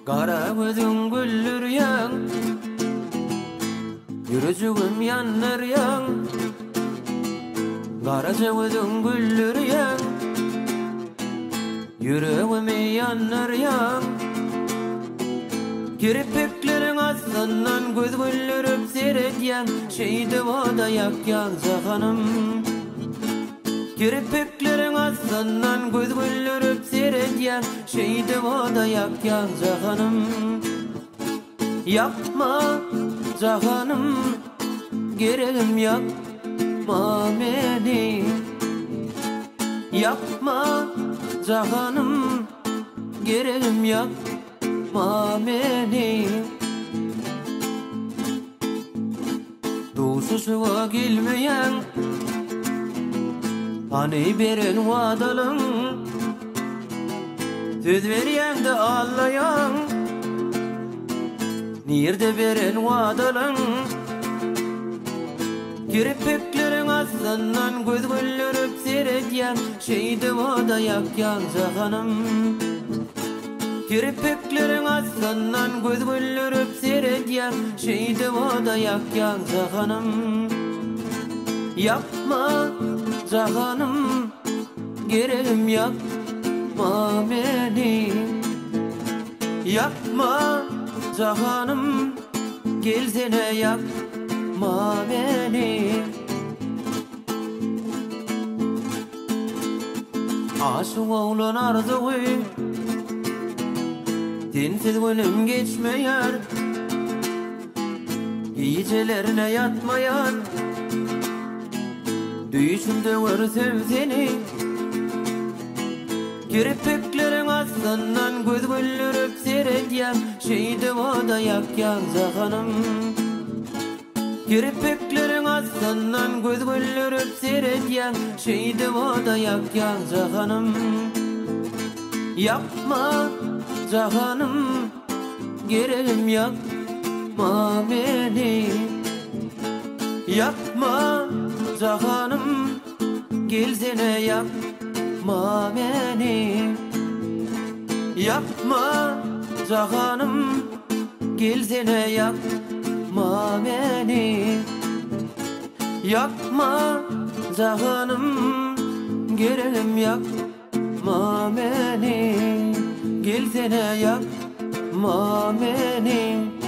Kara gözün güllür yan, yürücüğüm yanlar yan. Kara gözün güllür yan, yüreğim yanlar yan. Kirpiklerin aslından göz güllürüp seyretyen şeydi vada yak canım. Kirpiklerin aslından göz güllürüp seyretyen şeydi vada yak canım. Yapma canım, gereğim yapma beni. Yapma canım, gereğim yapma beni. Duşuşuğa gelmeyen hani beren vadalın, söz veriyen de ağlayan. Nerede beren vadalın, kirpiklerin aslından göz güllürüp seyretyen şeydi vada yak canım. Kirpiklerin aslından göz güllürüp seyretyen şeydi vada yak canım. Yapma canım, gereğim yapma beni. Yapma canım, gelsene yapma beni. Aşık oğlan arzuğu, sensiz günüm geçmeyer. Gecelerine yatmayan, düşümde görsem seni. Kirpiklerin aslından göz güllürüp seyretyen şeydi vada yak canım. Kirpiklerin aslından göz güllürüp seyretyen şeydi vada yak canım. Yapma canım, gereğim yapma beni. Yapma canım, gelsene yapma beni. Yapma canım, gelsene yapma beni. Yapma canım, gereğim yapma beni. Gelsene yapma beni.